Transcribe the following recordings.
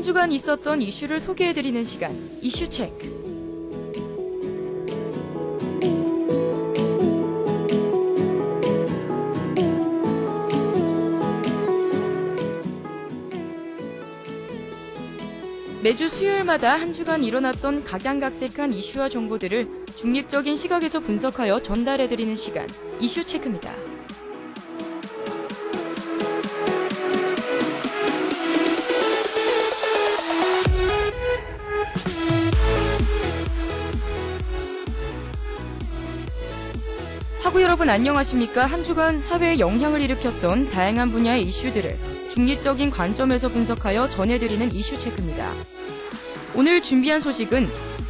주간 있었던 이슈를 소개해드리는 시간, 이슈체크. 매주 수요일마다 한 주간 일어났던 각양각색한 이슈와 정보들을 중립적인 시각에서 분석하여 전달해드리는 시간, 이슈체크입니다. 하구 여러분 안녕하십니까? 한 주간 사회에 영향을 일으켰던 다양한 분야의 이슈들을 중립적인 관점에서 분석하여 전해드리는 이슈체크입니다. 오늘 준비한 소식은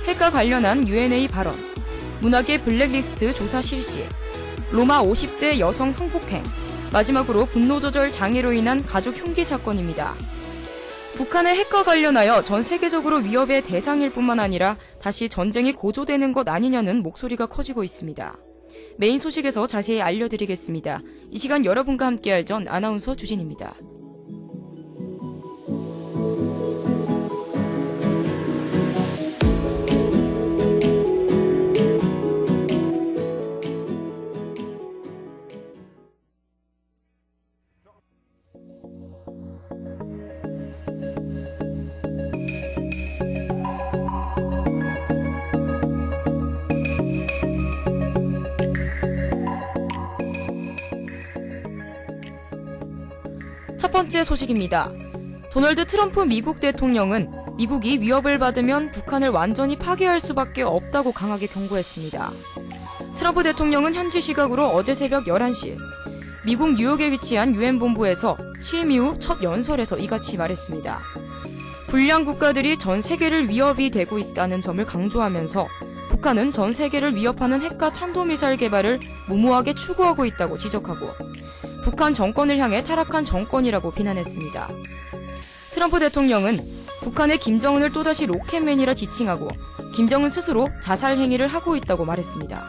핵과 관련한 UNA 발언, 문학의 블랙리스트 조사 실시, 로마 50대 여성 성폭행, 마지막으로 분노조절 장애로 인한 가족 흉기 사건입니다. 북한의 핵과 관련하여 전 세계적으로 위협의 대상일 뿐만 아니라 다시 전쟁이 고조되는 것 아니냐는 목소리가 커지고 있습니다. 메인 소식에서 자세히 알려드리겠습니다. 이 시간 여러분과 함께할 전 아나운서 주진입니다. 첫 번째 소식입니다. 도널드 트럼프 미국 대통령은 미국이 위협을 받으면 북한을 완전히 파괴할 수밖에 없다고 강하게 경고했습니다. 트럼프 대통령은 현지 시각으로 어제 새벽 11시 미국 뉴욕에 위치한 유엔 본부에서 취임 이후 첫 연설에서 이같이 말했습니다. 불량 국가들이 전 세계를 위협이 되고 있다는 점을 강조하면서 북한은 전 세계를 위협하는 핵과 탄도미사일 개발을 무모하게 추구하고 있다고 지적하고 북한 정권을 향해 타락한 정권이라고 비난했습니다. 트럼프 대통령은 북한의 김정은을 또다시 로켓맨이라 지칭하고 김정은 스스로 자살 행위를 하고 있다고 말했습니다.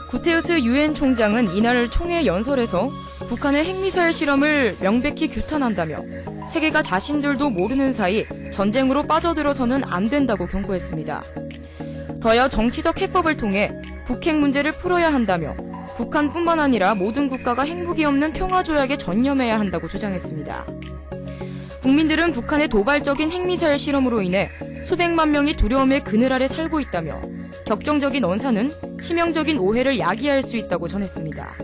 구테우스 유엔 총장은 이날 총회 연설에서 북한의 핵미사일 실험을 명백히 규탄한다며 세계가 자신들도 모르는 사이 전쟁으로 빠져들어서는 안 된다고 경고했습니다. 더여 정치적 해법을 통해 북핵 문제를 풀어야 한다며 북한뿐만 아니라 모든 국가가 핵무기 없는 평화조약에 전념해야 한다고 주장했습니다. 국민들은 북한의 도발적인 핵미사일 실험으로 인해 수백만 명이 두려움의 그늘 아래 살고 있다며 격정적인 언사는 치명적인 오해를 야기할 수 있다고 전했습니다.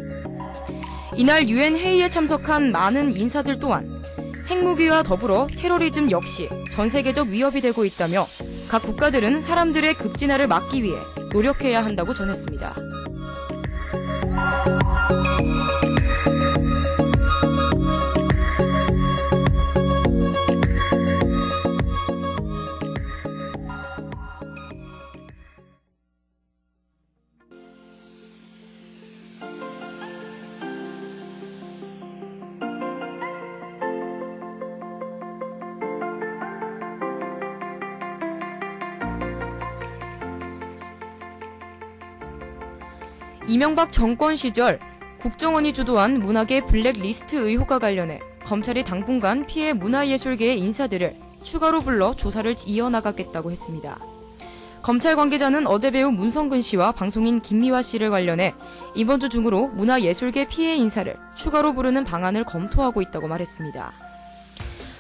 이날 유엔 회의에 참석한 많은 인사들 또한 핵무기와 더불어 테러리즘 역시 전 세계적 위협이 되고 있다며 각 국가들은 사람들의 급진화를 막기 위해 노력해야 한다고 전했습니다. 이명박 정권 시절 국정원이 주도한 문학의 블랙리스트 의혹과 관련해 검찰이 당분간 피해 문화예술계의 인사들을 추가로 불러 조사를 이어나가겠다고 했습니다. 검찰 관계자는 어제 배우 문성근 씨와 방송인 김미화 씨를 관련해 이번 주 중으로 문화예술계 피해 인사를 추가로 부르는 방안을 검토하고 있다고 말했습니다.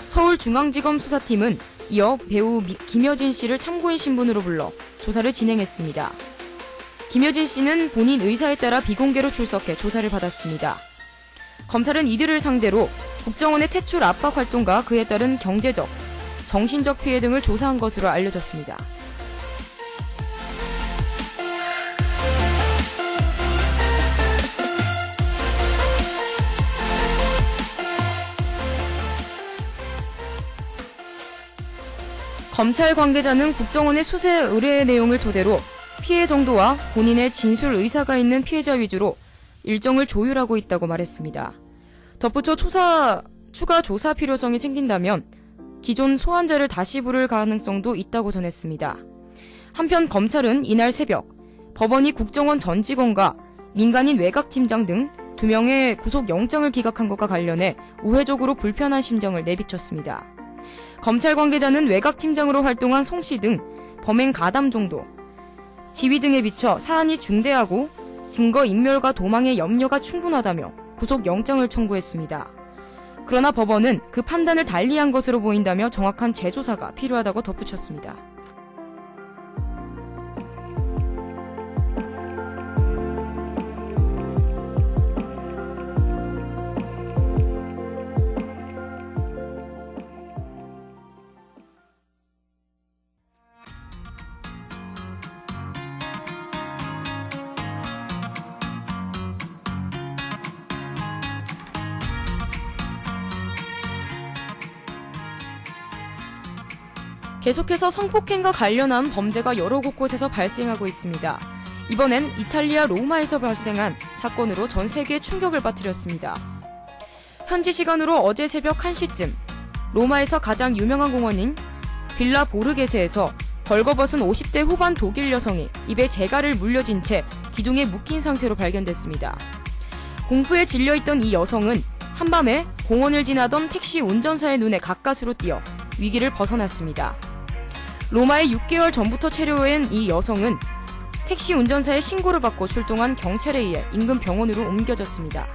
서울중앙지검 수사팀은 이어 배우 김여진 씨를 참고인 신분으로 불러 조사를 진행했습니다. 김여진 씨는 본인 의사에 따라 비공개로 출석해 조사를 받았습니다. 검찰은 이들을 상대로 국정원의 퇴출 압박 활동과 그에 따른 경제적, 정신적 피해 등을 조사한 것으로 알려졌습니다. 검찰 관계자는 국정원의 수사 의뢰 내용을 토대로 피해 정도와 본인의 진술 의사가 있는 피해자 위주로 일정을 조율하고 있다고 말했습니다. 덧붙여 추가 조사 필요성이 생긴다면 기존 소환자를 다시 부를 가능성도 있다고 전했습니다. 한편 검찰은 이날 새벽 법원이 국정원 전 직원과 민간인 외곽팀장 등 2명의 구속영장을 기각한 것과 관련해 우회적으로 불편한 심정을 내비쳤습니다. 검찰 관계자는 외곽팀장으로 활동한 송씨 등 범행 가담 정도, 지위 등에 비춰 사안이 중대하고 증거 인멸과 도망의 염려가 충분하다며 구속영장을 청구했습니다. 그러나 법원은 그 판단을 달리한 것으로 보인다며 정확한 재조사가 필요하다고 덧붙였습니다. 계속해서 성폭행과 관련한 범죄가 여러 곳곳에서 발생하고 있습니다. 이번엔 이탈리아 로마에서 발생한 사건으로 전 세계에 충격을 빠뜨렸습니다. 현지 시간으로 어제 새벽 1시쯤 로마에서 가장 유명한 공원인 빌라 보르게세에서 벌거벗은 50대 후반 독일 여성이 입에 재갈을 물려진 채 기둥에 묶인 상태로 발견됐습니다. 공포에 질려있던 이 여성은 한밤에 공원을 지나던 택시 운전사의 눈에 가까스로 띄어 위기를 벗어났습니다. 로마에 6개월 전부터 체류한 이 여성은 택시 운전사의 신고를 받고 출동한 경찰에 의해 인근 병원으로 옮겨졌습니다.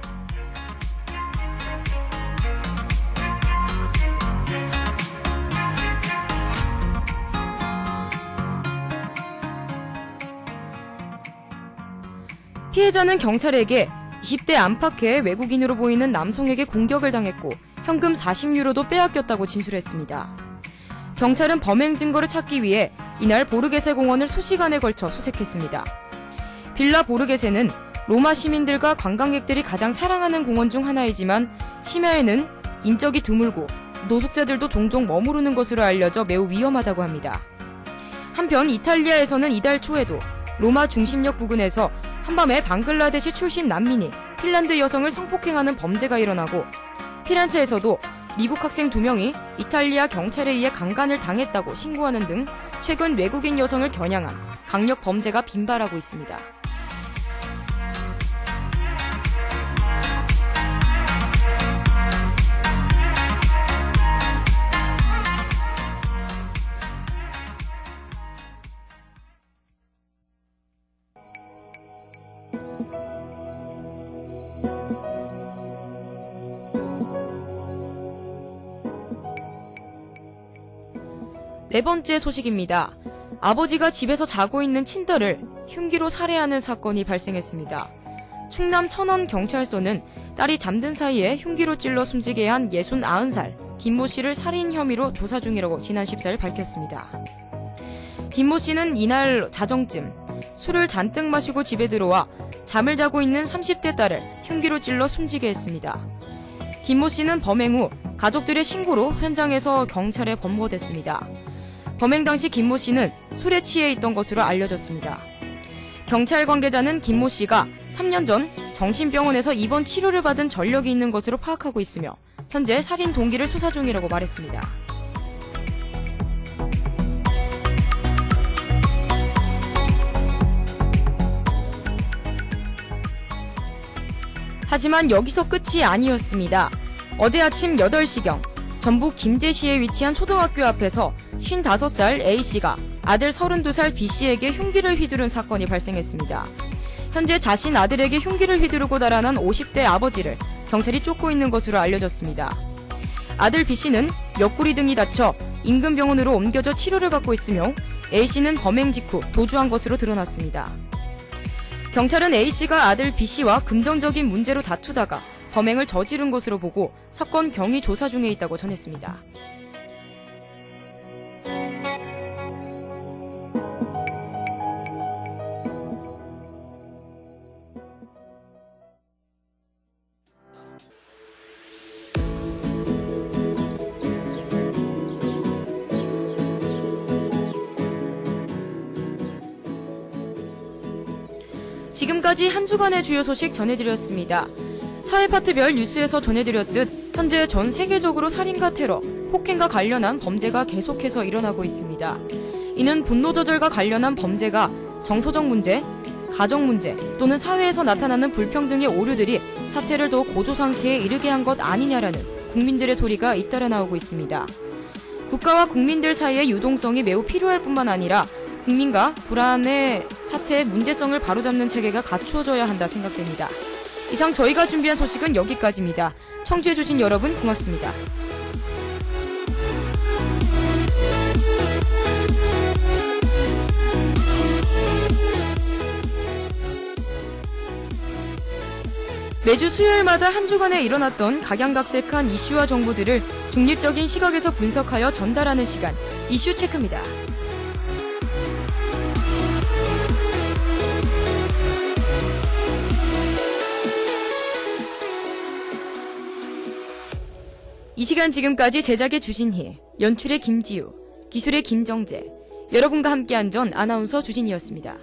피해자는 경찰에게 20대 안팎의 외국인으로 보이는 남성에게 공격을 당했고 현금 40유로도 빼앗겼다고 진술했습니다. 경찰은 범행 증거를 찾기 위해 이날 보르게세 공원을 수시간에 걸쳐 수색했습니다. 빌라 보르게세는 로마 시민들과 관광객들이 가장 사랑하는 공원 중 하나이지만 심야에는 인적이 드물고 노숙자들도 종종 머무르는 것으로 알려져 매우 위험하다고 합니다. 한편 이탈리아에서는 이달 초에도 로마 중심역 부근에서 한밤에 방글라데시 출신 난민이 핀란드 여성을 성폭행하는 범죄가 일어나고 피렌체에서도 미국 학생 2명이 이탈리아 경찰에 의해 강간을 당했다고 신고하는 등 최근 외국인 여성을 겨냥한 강력 범죄가 빈발하고 있습니다. 네 번째 소식입니다. 아버지가 집에서 자고 있는 친딸을 흉기로 살해하는 사건이 발생했습니다. 충남 천원 경찰서는 딸이 잠든 사이에 흉기로 찔러 숨지게 한 69살 김모 씨를 살인 혐의로 조사 중이라고 지난 14일 밝혔습니다. 김모 씨는 이날 자정쯤 술을 잔뜩 마시고 집에 들어와 잠을 자고 있는 30대 딸을 흉기로 찔러 숨지게 했습니다. 김모 씨는 범행 후 가족들의 신고로 현장에서 경찰에 검거됐습니다. 범행 당시 김모 씨는 술에 취해 있던 것으로 알려졌습니다. 경찰 관계자는 김모 씨가 3년 전 정신병원에서 입원 치료를 받은 전력이 있는 것으로 파악하고 있으며 현재 살인 동기를 수사 중이라고 말했습니다. 하지만 여기서 끝이 아니었습니다. 어제 아침 8시경 전북 김제시에 위치한 초등학교 앞에서 55살 A씨가 아들 32살 B씨에게 흉기를 휘두른 사건이 발생했습니다. 현재 자신 아들에게 흉기를 휘두르고 달아난 50대 아버지를 경찰이 쫓고 있는 것으로 알려졌습니다. 아들 B씨는 옆구리 등이 다쳐 인근 병원으로 옮겨져 치료를 받고 있으며 A씨는 범행 직후 도주한 것으로 드러났습니다. 경찰은 A씨가 아들 B씨와 금전적인 문제로 다투다가 범행을 저지른 것으로 보고 사건 경위 조사 중에 있다고 전했습니다. 지금까지 한 주간의 주요 소식 전해드렸습니다. 사회파트별 뉴스에서 전해드렸듯 현재 전 세계적으로 살인과 테러, 폭행과 관련한 범죄가 계속해서 일어나고 있습니다. 이는 분노 조절과 관련한 범죄가 정서적 문제, 가정 문제 또는 사회에서 나타나는 불평등의 오류들이 사태를 더 고조 상태에 이르게 한 것 아니냐라는 국민들의 소리가 잇따라 나오고 있습니다. 국가와 국민들 사이의 유동성이 매우 필요할 뿐만 아니라 국민과 불안의 사태의 문제성을 바로잡는 체계가 갖추어져야 한다 생각됩니다. 이상 저희가 준비한 소식은 여기까지입니다. 청취해주신 여러분 고맙습니다. 매주 수요일마다 한 주간에 일어났던 각양각색한 이슈와 정보들을 중립적인 시각에서 분석하여 전달하는 시간, 이슈 체크입니다. 이 시간 지금까지 제작의 주진희, 연출의 김지우, 기술의 김정재, 여러분과 함께한 전 아나운서 주진이었습니다.